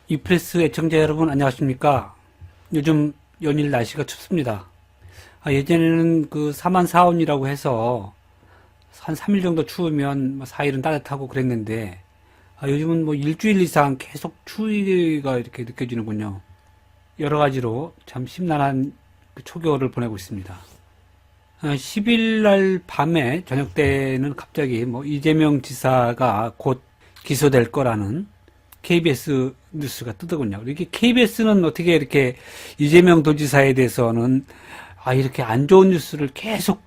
이프레스 애청자 여러분 안녕하십니까? 요즘 연일 날씨가 춥습니다. 예전에는 그 4만4온이라고 해서 한 3일 정도 추우면 4일은 따뜻하고 그랬는데 요즘은 뭐 일주일 이상 계속 추위가 이렇게 느껴지는군요. 여러 가지로 참 심란한 그 초겨울을 보내고 있습니다. 10일 날 밤에 저녁 때는 갑자기 뭐 이재명 지사가 곧 기소될 거라는 KBS 뉴스가 뜨더군요. 이렇게 KBS는 어떻게 이렇게 이재명 도지사에 대해서는 이렇게 안 좋은 뉴스를 계속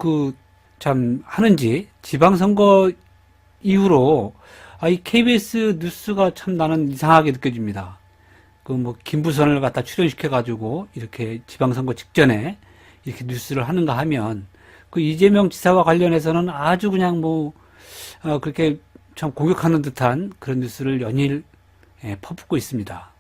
참 하는지 지방선거 이후로 이 KBS 뉴스가 참 나는 이상하게 느껴집니다. 그 뭐 김부선을 갖다 출연시켜가지고 이렇게 지방선거 직전에 이렇게 뉴스를 하는가 하면 그 이재명 지사와 관련해서는 아주 그냥 뭐 그렇게 참 공격하는 듯한 그런 뉴스를 연일 퍼붓고 있습니다.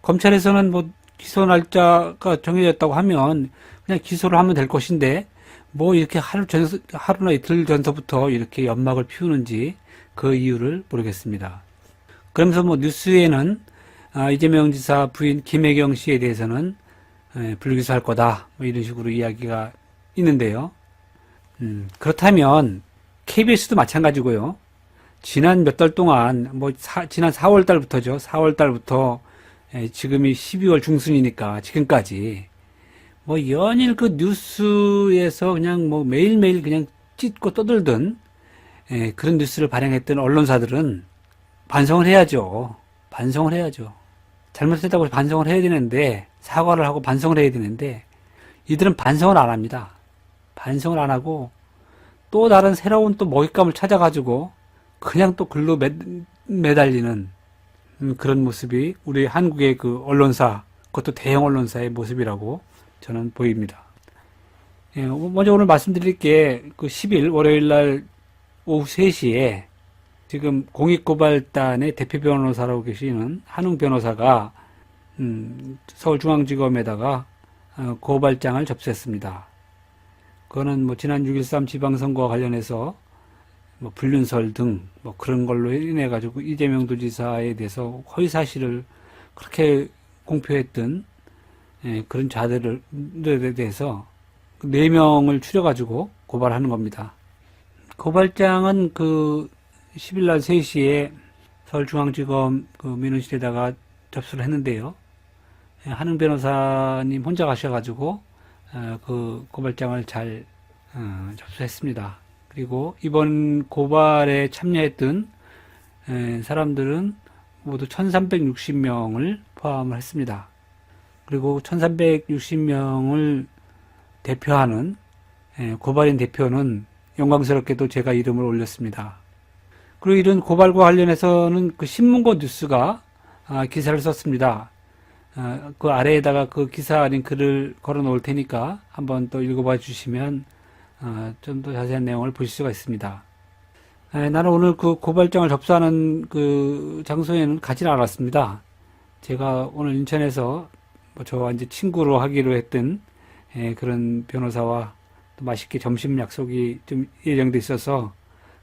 검찰에서는 뭐 기소 날짜가 정해졌다고 하면 그냥 기소를 하면 될 것인데 뭐 이렇게 하루나 이틀 전서부터 이렇게 연막을 피우는지 그 이유를 모르겠습니다. 그러면서 뭐 뉴스에는 이재명 지사 부인 김혜경 씨에 대해서는 불기소할 거다 뭐 이런 식으로 이야기가 있는데요. 그렇다면 KBS도 마찬가지고요. 지난 몇 달 동안 지난 4월 달부터죠. 4월 달부터 지금이 12월 중순이니까 지금까지 뭐 연일 그 뉴스에서 그냥 뭐 매일매일 그냥 찢고 떠들던 그런 뉴스를 발행했던 언론사들은 반성을 해야죠. 반성을 해야죠. 잘못했다고 반성을 해야 되는데 사과를 하고 반성을 해야 되는데 이들은 반성을 안 합니다. 반성을 안 하고 또 다른 새로운 또 먹잇감을 찾아가지고 그냥 또 글로 매달리는 그런 모습이 우리 한국의 그 언론사, 그것도 대형 언론사의 모습이라고 저는 보입니다. 먼저 오늘 말씀드릴 게 그 10일 월요일 날 오후 3시에 지금 공익고발단의 대표 변호사라고 계시는 한웅 변호사가 서울중앙지검에다가 고발장을 접수했습니다. 그거는 뭐 지난 6.13 지방선거와 관련해서 뭐 불륜설 등 뭐 그런 걸로 인해 가지고 이재명 도지사에 대해서 허위 사실을 그렇게 공표했던 그런 자들에 대해서 4명을 추려 가지고 고발하는 겁니다. 고발장은 그 10일 날 3시에 서울중앙지검 그 민원실에다가 접수를 했는데요. 한흥 변호사님 혼자 가셔가지고 그 고발장을 잘 접수했습니다. 그리고 이번 고발에 참여했던 사람들은 모두 1360명을 포함을 했습니다. 그리고 1360명을 대표하는 고발인 대표는 영광스럽게도 제가 이름을 올렸습니다. 그리고 이런 고발과 관련해서는 그 신문고 뉴스가 기사를 썼습니다. 그 아래에다가 그 기사 링크를 걸어 놓을 테니까 한번 또 읽어봐 주시면 좀 더 자세한 내용을 보실 수가 있습니다. 나는 오늘 그 고발장을 접수하는 그 장소에는 가지는 않았습니다. 제가 오늘 인천에서 저와 이제 친구로 하기로 했던 그런 변호사와 또 맛있게 점심 약속이 좀 예정돼 있어서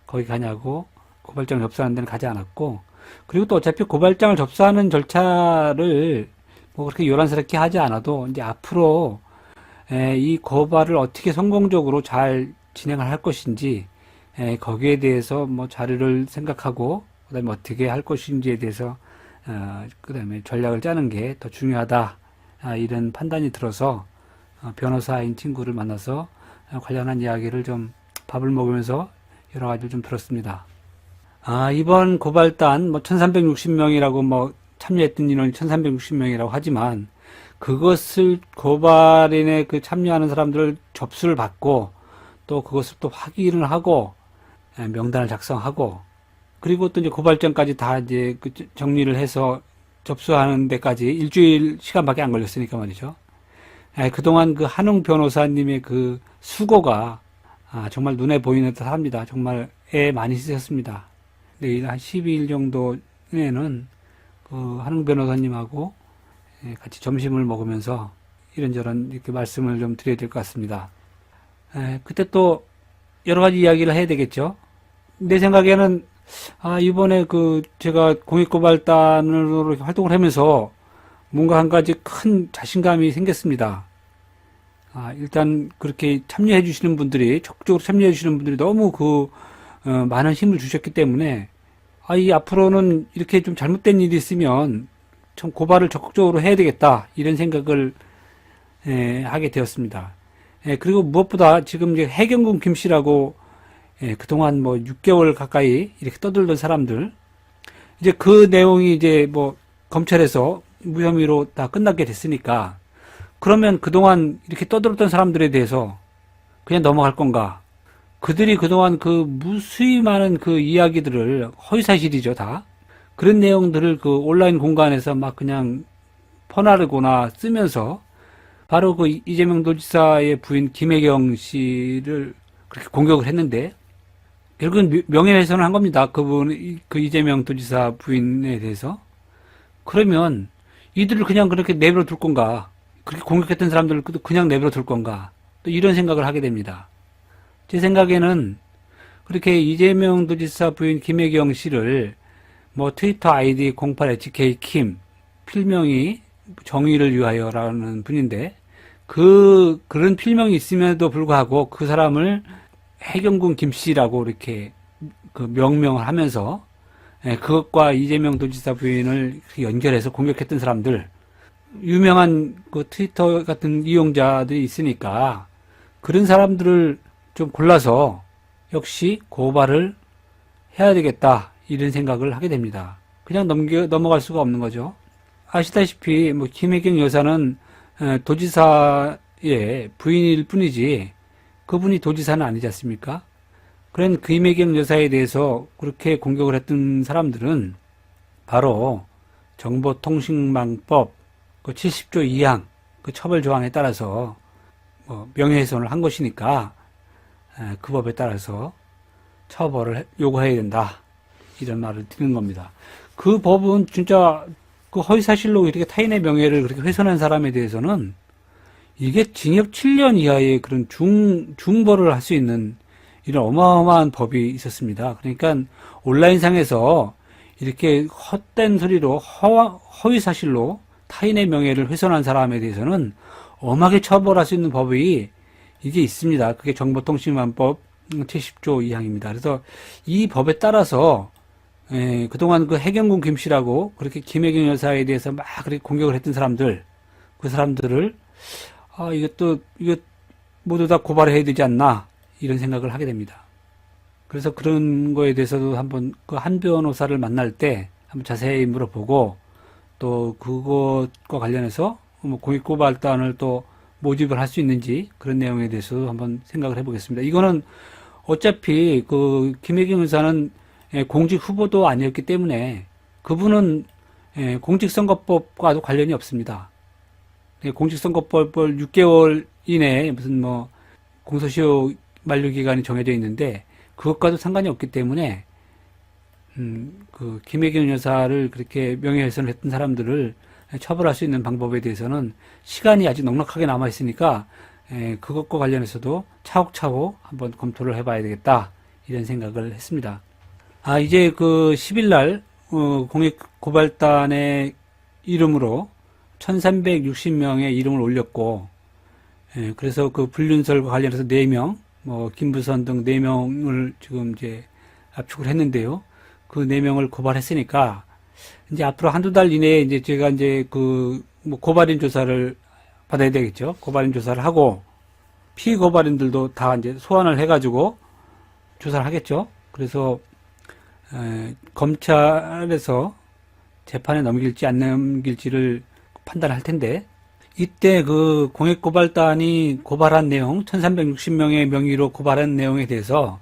거기 가냐고 고발장 접수하는 데는 가지 않았고, 그리고 또 어차피 고발장을 접수하는 절차를 뭐 그렇게 요란스럽게 하지 않아도 이제 앞으로 이 고발을 어떻게 성공적으로 잘 진행을 할 것인지 거기에 대해서 뭐 자료를 생각하고 그다음에 어떻게 할 것인지에 대해서 그다음에 전략을 짜는 게 더 중요하다 이런 판단이 들어서 변호사인 친구를 만나서 관련한 이야기를 좀 밥을 먹으면서 여러 가지를 좀 들었습니다. 이번 고발단 뭐 1360명이라고 뭐 참여했던 인원이 1360명이라고 하지만 그것을 고발인의 그 참여하는 사람들을 접수를 받고 또 그것을 또 확인을 하고 명단을 작성하고 그리고 또 이제 고발장까지 다 이제 그 정리를 해서 접수하는 데까지 일주일 시간밖에 안 걸렸으니까 말이죠. 그동안 그 한웅 변호사님의 그 수고가 정말 눈에 보이는 듯 합니다. 정말 애 많이 쓰셨습니다. 내일 한 12일 정도에는 그 한웅 변호사님하고 같이 점심을 먹으면서 이런저런 이렇게 말씀을 좀 드려야 될 것 같습니다. 그때 또 여러 가지 이야기를 해야 되겠죠. 내 생각에는 이번에 제가 공익고발단으로 이렇게 활동을 하면서 뭔가 한 가지 큰 자신감이 생겼습니다. 일단 그렇게 참여해 주시는 분들이, 적극적으로 참여해 주시는 분들이 너무 많은 힘을 주셨기 때문에, 이 앞으로는 이렇게 좀 잘못된 일이 있으면 참 고발을 적극적으로 해야 되겠다, 이런 생각을 하게 되었습니다. 그리고 무엇보다 지금 이제 해경군 김 씨라고 그동안 뭐 6개월 가까이 이렇게 떠들던 사람들, 이제 그 내용이 이제 뭐 검찰에서 무혐의로 다 끝나게 됐으니까, 그러면 그동안 이렇게 떠들었던 사람들에 대해서 그냥 넘어갈 건가? 그들이 그동안 무수히 많은 이야기들을, 허위사실이죠, 다. 그런 내용들을 온라인 공간에서 막 그냥 퍼나르거나 쓰면서 바로 이재명 도지사의 부인 김혜경 씨를 그렇게 공격을 했는데, 결국은 명예훼손을 한 겁니다. 이재명 도지사 부인에 대해서. 그러면 이들을 그냥 그렇게 내버려 둘 건가? 그렇게 공격했던 사람들을 그냥 내버려 둘 건가? 또 이런 생각을 하게 됩니다. 제 생각에는 그렇게 이재명 도지사 부인 김혜경 씨를 뭐 트위터 아이디 08HK킴, 필명이 정의를 위하여라는 분인데, 그런 필명이 있음에도 불구하고 그 사람을 해경군 김씨라고 이렇게 명명을 하면서, 그것과 이재명 도지사 부인을 연결해서 공격했던 사람들, 유명한 트위터 같은 이용자들이 있으니까 그런 사람들을 좀 골라서 역시 고발을 해야 되겠다, 이런 생각을 하게 됩니다. 그냥 넘어갈 수가 없는 거죠. 아시다시피 뭐 김혜경 여사는 도지사의 부인일 뿐이지 그분이 도지사는 아니지 않습니까? 그런 김혜경 여사에 대해서 그렇게 공격을 했던 사람들은 바로 정보통신망법 70조 2항 처벌 조항에 따라서 명예훼손을 한 것이니까 그 법에 따라서 처벌을 요구해야 된다, 이런 말을 드리는 겁니다. 그 법은 진짜 허위사실로 이렇게 타인의 명예를 그렇게 훼손한 사람에 대해서는 이게 징역 7년 이하의 그런 중벌을 할 수 있는 이런 어마어마한 법이 있었습니다. 그러니까 온라인상에서 이렇게 헛된 소리로 허위사실로 타인의 명예를 훼손한 사람에 대해서는 엄하게 처벌할 수 있는 법이 이게 있습니다. 그게 정보통신망법 70조 2항입니다. 그래서 이 법에 따라서 그동안 해경군 김 씨라고 그렇게 김혜경 여사에 대해서 막 그렇게 공격을 했던 사람들, 그 사람들을 이거 모두 다 고발해야 되지 않나, 이런 생각을 하게 됩니다. 그래서 그런 거에 대해서도 한번 한 변호사를 만날 때 한번 자세히 물어보고, 또 그것과 관련해서 뭐 공익고발단을 또 모집을 할 수 있는지, 그런 내용에 대해서도 한번 생각을 해보겠습니다. 이거는 어차피 김혜경 여사는 공직 후보도 아니었기 때문에 그분은 공직선거법과도 관련이 없습니다. 공직선거법 6개월 이내에 무슨 뭐 공소시효 만료기간이 정해져 있는데 그것과도 상관이 없기 때문에 김혜경 여사를 그렇게 명예훼손을 했던 사람들을 처벌할 수 있는 방법에 대해서는 시간이 아직 넉넉하게 남아 있으니까 그것과 관련해서도 차곡차곡 한번 검토를 해봐야 되겠다, 이런 생각을 했습니다. 이제 10일 날 공익고발단의 이름으로 1360명의 이름을 올렸고, 그래서 불륜설과 관련해서 4명, 김부선 등 4명을 지금 이제 압축을 했는데요. 그 4명을 고발했으니까, 이제 앞으로 한두 달 이내에 이제 제가 이제 고발인 조사를 받아야 되겠죠. 고발인 조사를 하고, 피고발인들도 다 이제 소환을 해가지고 조사를 하겠죠. 그래서, 검찰에서 재판에 넘길지 안 넘길지를 판단할 텐데, 이때 공익고발단이 고발한 내용, 1360명의 명의로 고발한 내용에 대해서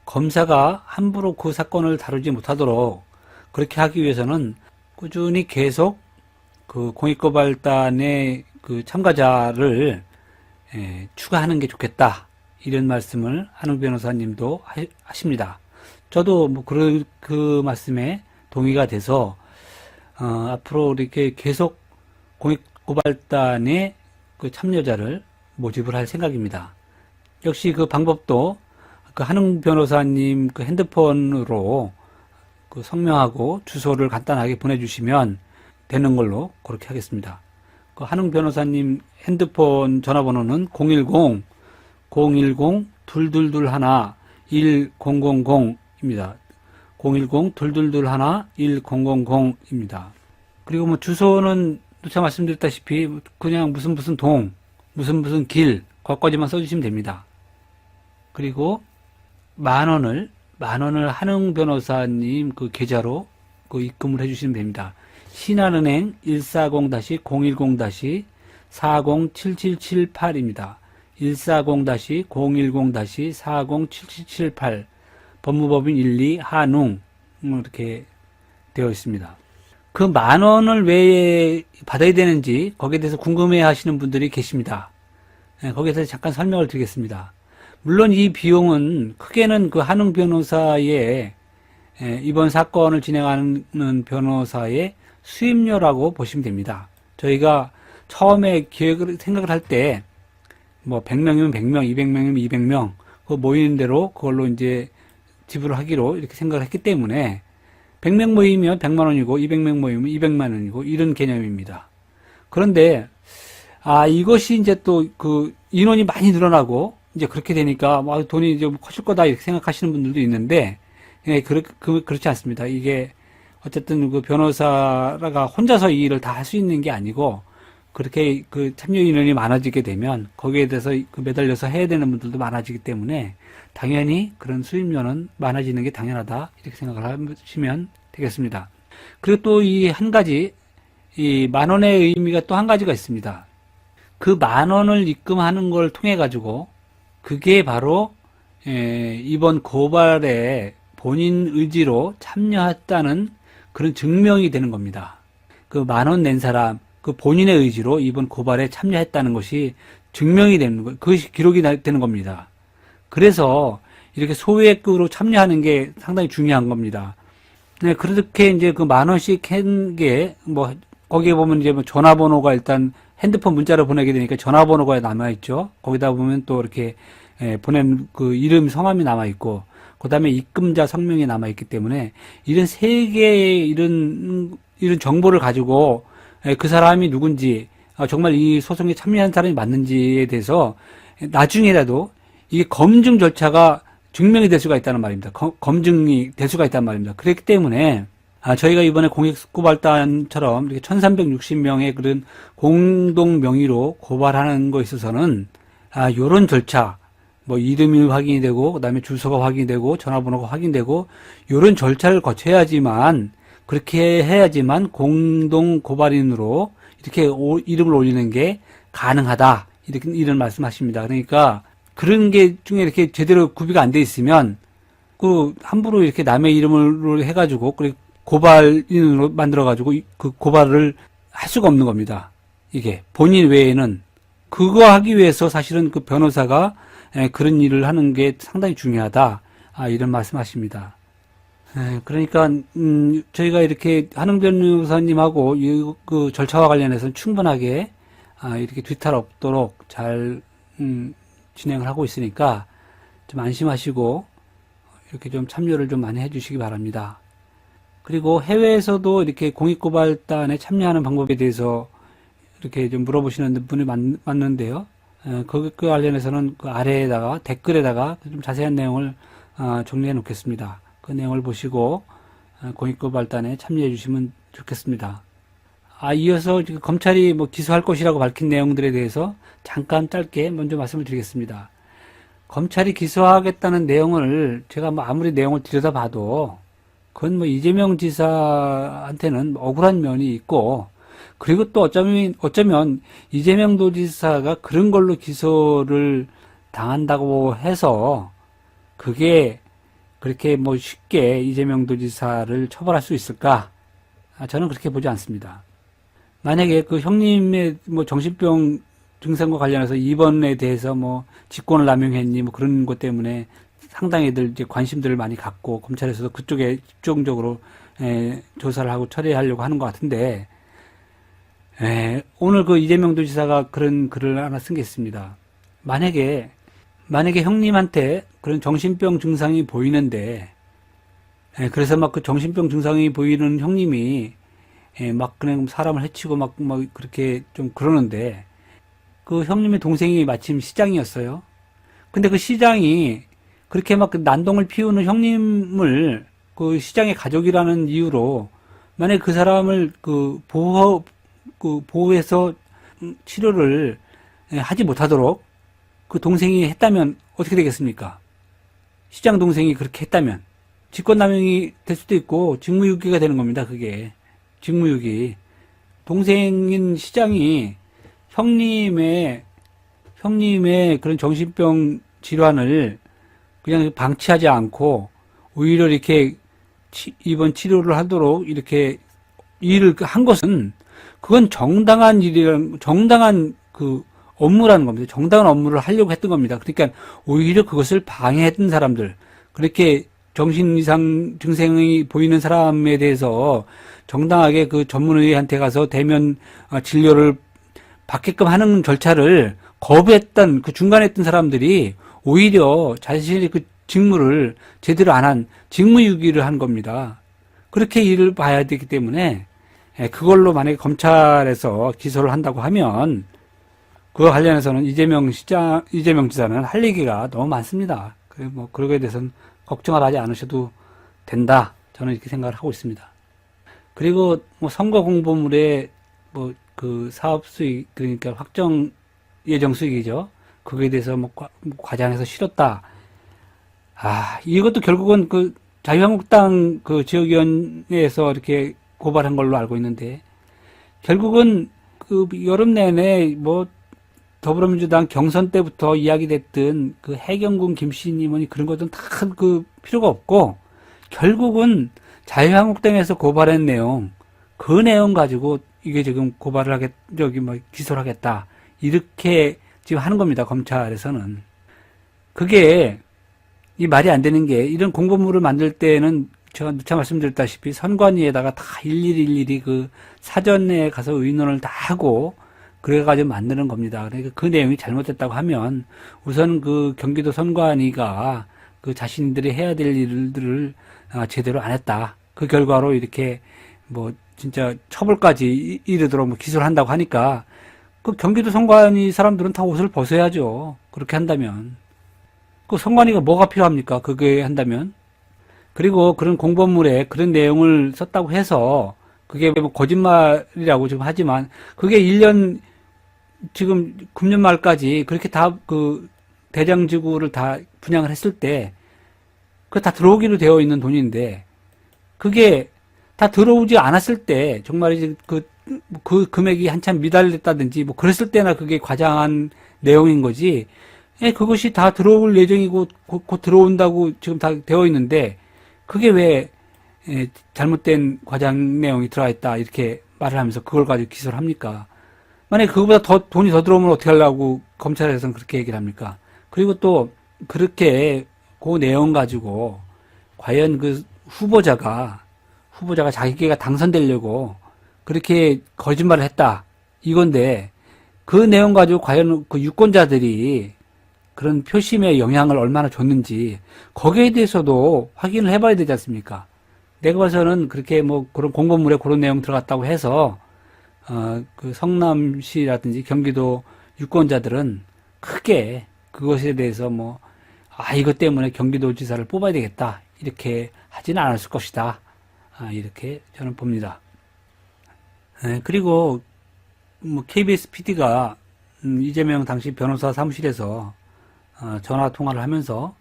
검사가 함부로 그 사건을 다루지 못하도록 그렇게 하기 위해서는 꾸준히 계속 공익고발단의 참가자를 추가하는 게 좋겠다, 이런 말씀을 한웅 변호사님도 하십니다. 저도 그 말씀에 동의가 돼서 앞으로 이렇게 계속 공익고발단의 참여자를 모집을 할 생각입니다. 역시 그 방법도 한웅 변호사님 핸드폰으로 그 성명하고 주소를 간단하게 보내주시면 되는 걸로 그렇게 하겠습니다. 그 한웅 변호사님 핸드폰 전화번호는 010-222-1000입니다. 010-222-1000입니다. 그리고 뭐 주소는 제가 말씀드렸다시피 그냥 무슨 동, 무슨 길, 거기까지만 써주시면 됩니다. 그리고 만 원을 한웅 변호사님 그 계좌로 그 입금을 해주시면 됩니다. 신한은행 140-010-407778입니다. 140-010-407778 법무법인 12 한웅 이렇게 되어 있습니다. 그 만 원을 왜 받아야 되는지 거기에 대해서 궁금해 하시는 분들이 계십니다. 거기에 대해서 잠깐 설명을 드리겠습니다. 물론 이 비용은 크게는 그 한웅 변호사의 이번 사건을 진행하는 변호사의 수임료라고 보시면 됩니다. 저희가 처음에 생각을 할 때 뭐 100명이면 100명, 200명이면 200명 그 모이는 대로 그걸로 이제 지불을 하기로 이렇게 생각을 했기 때문에 100명 모이면 100만 원이고 200명 모이면 200만 원이고 이런 개념입니다. 그런데 이것이 이제 또 그 인원이 많이 늘어나고 이제 그렇게 되니까 돈이 좀 커질 거다 이렇게 생각하시는 분들도 있는데 그렇지 않습니다. 이게 어쨌든 그 변호사가 혼자서 이 일을 다 할 수 있는 게 아니고 그렇게 그 참여 인원이 많아지게 되면 거기에 대해서 그 매달려서 해야 되는 분들도 많아지기 때문에 당연히 그런 수입료는 많아지는 게 당연하다 이렇게 생각을 하시면 되겠습니다. 그리고 또 이 한 가지 이 만 원의 의미가 또 한 가지가 있습니다. 그 만 원을 입금하는 걸 통해 가지고 그게 바로 이번 고발에 본인 의지로 참여했다는 그런 증명이 되는 겁니다. 그 만 원 낸 사람 그 본인의 의지로 이번 고발에 참여했다는 것이 증명이 되는 거, 그것이 기록이 되는 겁니다. 그래서 이렇게 소액으로 참여하는 게 상당히 중요한 겁니다. 네, 그렇게 이제 그 만 원씩 한 게, 뭐, 거기에 보면 이제 뭐 전화번호가 일단 핸드폰 문자로 보내게 되니까 전화번호가 남아있죠. 거기다 보면 또 이렇게 보낸 그 이름, 성함이 남아있고, 그 다음에 입금자 성명이 남아있기 때문에 이런 세 개의 이런 정보를 가지고 그 사람이 누군지, 정말 이 소송에 참여한 사람이 맞는지에 대해서 나중에라도 이게 검증 절차가 증명이 될 수가 있다는 말입니다. 검증이 될 수가 있다는 말입니다. 그렇기 때문에 저희가 이번에 공익고발단처럼 이렇게 1360명의 그런 공동 명의로 고발하는 거에 있어서는 요런 절차, 뭐 이름이 확인이 되고 그다음에 주소가 확인이 되고 전화번호가 확인되고 요런 절차를 거쳐야지만 그렇게 해야지만 공동 고발인으로 이렇게 이름을 올리는 게 가능하다. 이런 말씀하십니다. 그러니까 그런 게 중에 이렇게 제대로 구비가 안 돼 있으면 그 함부로 이렇게 남의 이름으로 해가지고 고발인으로 만들어가지고 그 고발을 할 수가 없는 겁니다. 이게 본인 외에는 그거 하기 위해서 사실은 그 변호사가 그런 일을 하는 게 상당히 중요하다. 이런 말씀하십니다. 그러니까 저희가 이렇게 한웅 변호사님하고 그 절차와 관련해서는 충분하게 이렇게 뒤탈 없도록 잘 진행을 하고 있으니까 좀 안심하시고 이렇게 좀 참여를 좀 많이 해주시기 바랍니다. 그리고 해외에서도 이렇게 공익고발단에 참여하는 방법에 대해서 이렇게 좀 물어보시는 분이 많는데요. 그 관련해서는 그 아래에다가 댓글에다가 좀 자세한 내용을 정리해 놓겠습니다. 그 내용을 보시고 공익고발단에 참여해 주시면 좋겠습니다. 이어서 검찰이 뭐 기소할 것이라고 밝힌 내용들에 대해서 잠깐 짧게 먼저 말씀을 드리겠습니다. 검찰이 기소하겠다는 내용을 제가 뭐 아무리 내용을 들여다봐도 그건 뭐 이재명 지사한테는 억울한 면이 있고 그리고 또 어쩌면 이재명 도지사가 그런 걸로 기소를 당한다고 해서 그게 그렇게 뭐 쉽게 이재명 도지사를 처벌할 수 있을까? 저는 그렇게 보지 않습니다. 만약에 그 형님의 뭐 정신병 증상과 관련해서 입원에 대해서 뭐 직권을 남용했니 뭐 그런 것 때문에 상당히들 이제 관심들을 많이 갖고 검찰에서도 그쪽에 집중적으로 조사를 하고 처리하려고 하는 것 같은데 오늘 그 이재명 도지사가 그런 글을 하나 쓴 게 있습니다. 만약에 형님한테 그런 정신병 증상이 보이는데 그래서 막 그 정신병 증상이 보이는 형님이 막 그냥 사람을 해치고 막 그렇게 좀 그러는데 그 형님의 동생이 마침 시장이었어요. 근데 그 시장이 그렇게 막그 난동을 피우는 형님을 그 시장의 가족이라는 이유로 만약 그 사람을 보호해서 치료를 하지 못하도록 그 동생이 했다면 어떻게 되겠습니까? 시장 동생이 그렇게 했다면 직권남용이 될 수도 있고 직무유기가 되는 겁니다. 그게 직무유기. 동생인 시장이 형님의 그런 정신병 질환을 그냥 방치하지 않고 오히려 이렇게 입원 치료를 하도록 이렇게 일을 한 것은 그건 정당한 정당한 그 업무라는 겁니다. 정당한 업무를 하려고 했던 겁니다. 그러니까 오히려 그것을 방해했던 사람들, 그렇게 정신 이상 증상이 보이는 사람에 대해서 정당하게 그 전문의한테 가서 대면 진료를 받게끔 하는 절차를 거부했던 그 중간에 있던 사람들이 오히려 자신의 그 직무를 제대로 안 한 직무유기를 한 겁니다. 그렇게 일을 봐야 되기 때문에 그걸로 만약에 검찰에서 기소를 한다고 하면 그거 관련해서는 이재명 지사는 할 얘기가 너무 많습니다. 뭐 그거에 대해서는 걱정을 하지 않으셔도 된다. 저는 이렇게 생각을 하고 있습니다. 그리고 뭐 선거 공보물에 뭐 그 사업 수익, 그러니까 확정 예정 수익이죠. 그거에 대해서 뭐 과장해서 실었다. 이것도 결국은 그 자유한국당 그 지역위원회에서 이렇게 고발한 걸로 알고 있는데, 결국은 그 여름 내내 뭐 더불어민주당 경선 때부터 이야기됐던 그 해경군 김씨님은 그런 것들은 다 그 필요가 없고, 결국은 자유한국당에서 고발한 내용, 그 내용 가지고 이게 지금 고발을 기소를 하겠다. 이렇게 지금 하는 겁니다. 검찰에서는. 그게 이 말이 안 되는 게, 이런 공보물을 만들 때는 제가 누차 말씀드렸다시피 선관위에다가 다 일일이 그 사전에 가서 의논을 다 하고 그래가지고 만드는 겁니다. 그러니까 그 내용이 잘못됐다고 하면 우선 그 경기도 선관위가 그 자신들이 해야 될 일들을 제대로 안 했다. 그 결과로 이렇게 뭐 진짜 처벌까지 이르도록 뭐 기소를 한다고 하니까 그 경기도 선관위 사람들은 다 옷을 벗어야죠. 그렇게 한다면. 그 선관위가 뭐가 필요합니까? 그게 한다면. 그리고 그런 공보물에 그런 내용을 썼다고 해서 그게 뭐 거짓말이라고 지금 하지만 그게 1년 지금 금년 말까지 그렇게 다 그 대장지구를 다 분양을 했을 때 그 다 들어오기로 되어 있는 돈인데, 그게 다 들어오지 않았을 때 정말 이제 그 금액이 한참 미달됐다든지 뭐 그랬을 때나 그게 과장한 내용인 거지. 그것이 다 들어올 예정이고 곧 들어온다고 지금 다 되어 있는데 그게 왜 잘못된 과장 내용이 들어가 있다 이렇게 말을 하면서 그걸 가지고 기소를 합니까? 만약에 그거보다 돈이 더 들어오면 어떻게 하려고 검찰에서는 그렇게 얘기를 합니까? 그리고 또 그렇게 그 내용 가지고 과연 그 후보자가 자기가 당선되려고 그렇게 거짓말을 했다 이건데, 그 내용 가지고 과연 그 유권자들이 그런 표심에 영향을 얼마나 줬는지 거기에 대해서도 확인을 해봐야 되지 않습니까? 내가 봐서는 그렇게 뭐 그런 공보물에 그런 내용 들어갔다고 해서 그 성남시라든지 경기도 유권자들은 크게 그것에 대해서 뭐 이것 때문에 경기도지사를 뽑아야 되겠다 이렇게 하지는 않았을 것이다. 이렇게 저는 봅니다. 그리고 뭐 KBS PD가 이재명 당시 변호사 사무실에서 전화 통화를 하면서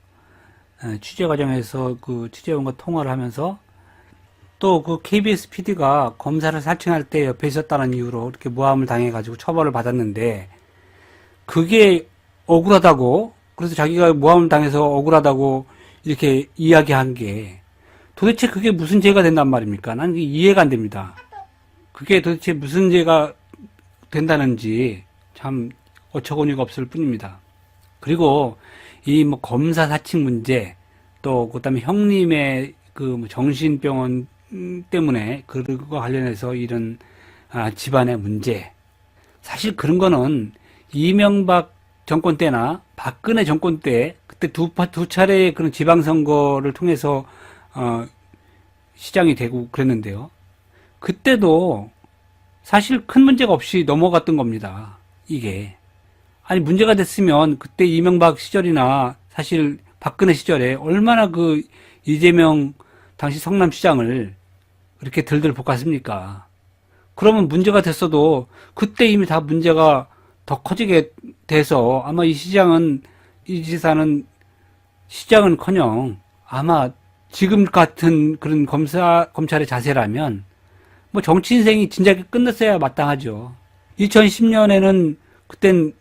취재 과정에서 그 취재원과 통화를 하면서 또 그 KBS PD가 검사를 사칭할 때 옆에 있었다는 이유로 이렇게 모함을 당해가지고 처벌을 받았는데, 그게 억울하다고, 그래서 자기가 모함을 당해서 억울하다고 이렇게 이야기한 게 도대체 그게 무슨 죄가 된단 말입니까? 난 이해가 안 됩니다. 그게 도대체 무슨 죄가 된다는지 참 어처구니가 없을 뿐입니다. 그리고 이 뭐 검사 사칭 문제, 또 그다음에 형님의 그 정신병원 때문에 그거 관련해서 이런 집안의 문제, 사실 그런 거는 이명박 정권 때나 박근혜 정권 때 그때 두 차례의 그런 지방선거를 통해서 시장이 되고 그랬는데요. 그때도 사실 큰 문제가 없이 넘어갔던 겁니다. 이게. 아니, 문제가 됐으면 그때 이명박 시절이나 사실 박근혜 시절에 얼마나 그 이재명 당시 성남시장을 그렇게 들들 볶았습니까? 그러면 문제가 됐어도 그때 이미 다 문제가 더 커지게 돼서 아마 이 시장은, 이 지사는 시장은커녕 아마 지금 같은 그런 검찰의 자세라면 뭐 정치 인생이 진작에 끝났어야 마땅하죠. 2010년에는 그땐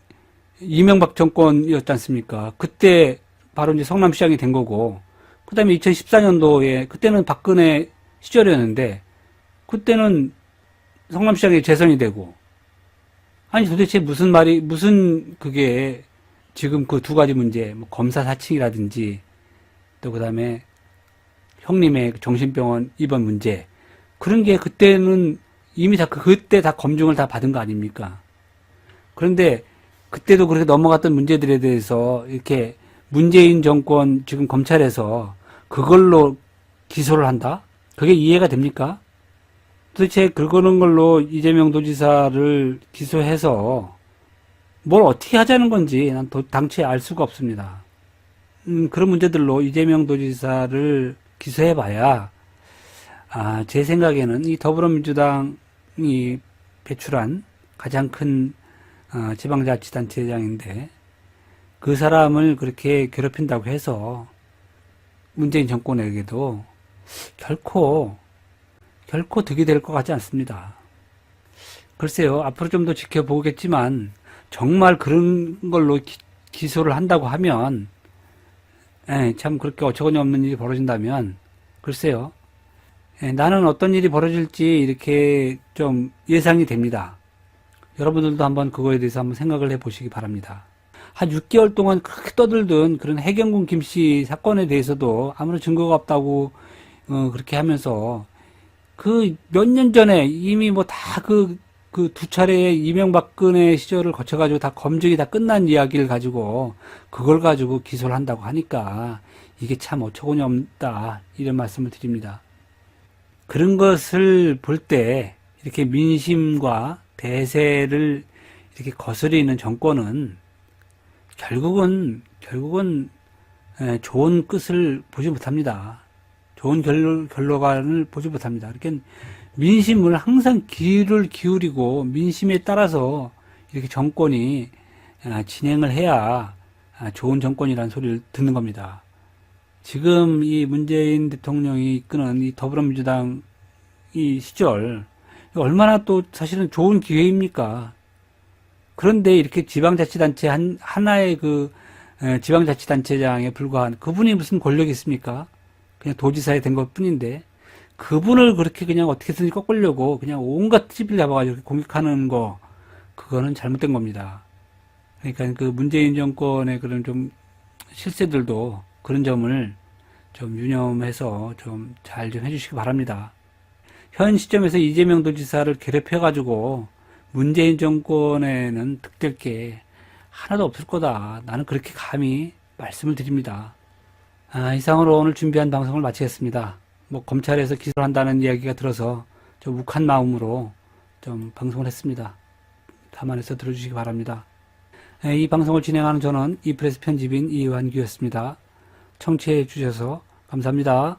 이명박 정권이었지 않습니까? 그때 바로 이제 성남시장이 된 거고, 그 다음에 2014년도에, 그때는 박근혜 시절이었는데, 그때는 성남시장이 재선이 되고, 아니 도대체 무슨 그게 지금 그 두 가지 문제, 뭐 검사 사칭이라든지, 또 그 다음에 형님의 정신병원 입원 문제, 그런 게 그때는 이미 그때 다 검증을 다 받은 거 아닙니까? 그런데 그때도 그렇게 넘어갔던 문제들에 대해서 이렇게 문재인 정권 지금 검찰에서 그걸로 기소를 한다? 그게 이해가 됩니까? 도대체 그러는 걸로 이재명 도지사를 기소해서 뭘 어떻게 하자는 건지 난 당최 알 수가 없습니다. 그런 문제들로 이재명 도지사를 기소해봐야, 제 생각에는 이 더불어민주당이 배출한 가장 큰 지방자치단체장인데, 그 사람을 그렇게 괴롭힌다고 해서 문재인 정권에게도 결코 득이 될 것 같지 않습니다. 글쎄요, 앞으로 좀 더 지켜보겠지만, 정말 그런 걸로 기소를 한다고 하면, 참 그렇게 어처구니 없는 일이 벌어진다면, 글쎄요, 나는 어떤 일이 벌어질지 이렇게 좀 예상이 됩니다. 여러분들도 한번 그거에 대해서 한번 생각을 해보시기 바랍니다. 한 6개월 동안 그렇게 떠들던 그런 해경군 김씨 사건에 대해서도 아무런 증거가 없다고 그렇게 하면서 그 몇 년 전에 이미 뭐 다 그 두 차례의 이명박근혜 시절을 거쳐가지고 다 검증이 다 끝난 이야기를 가지고 그걸 가지고 기소를 한다고 하니까 이게 참 어처구니 없다 이런 말씀을 드립니다. 그런 것을 볼 때 이렇게 민심과 대세를 이렇게 거스리는 정권은 결국은 좋은 끝을 보지 못합니다. 좋은 결론을 보지 못합니다. 이렇게 민심을 항상 귀를 기울이고 민심에 따라서 이렇게 정권이 진행을 해야 좋은 정권이라는 소리를 듣는 겁니다. 지금 이 문재인 대통령이 이끄는 이 더불어민주당 이 시절 얼마나 또 사실은 좋은 기회입니까? 그런데 이렇게 지방자치단체 하나의 지방자치단체장에 불과한 그분이 무슨 권력이 있습니까? 그냥 도지사에 된 것 뿐인데, 그분을 그렇게 그냥 어떻게든지 꺾으려고 그냥 온갖 팁을 잡아가지고 공격하는 거, 그거는 잘못된 겁니다. 그러니까 그 문재인 정권의 그런 좀 실세들도 그런 점을 좀 유념해서 좀 잘 좀 해주시기 바랍니다. 현 시점에서 이재명 도지사를 괴롭혀가지고 문재인 정권에는 득될 게 하나도 없을 거다. 나는 그렇게 감히 말씀을 드립니다. 이상으로 오늘 준비한 방송을 마치겠습니다. 뭐 검찰에서 기소를 한다는 이야기가 들어서 좀 욱한 마음으로 좀 방송을 했습니다. 감안해서 들어주시기 바랍니다. 이 방송을 진행하는 저는 이프레스 편집인 이완규였습니다. 청취해 주셔서 감사합니다.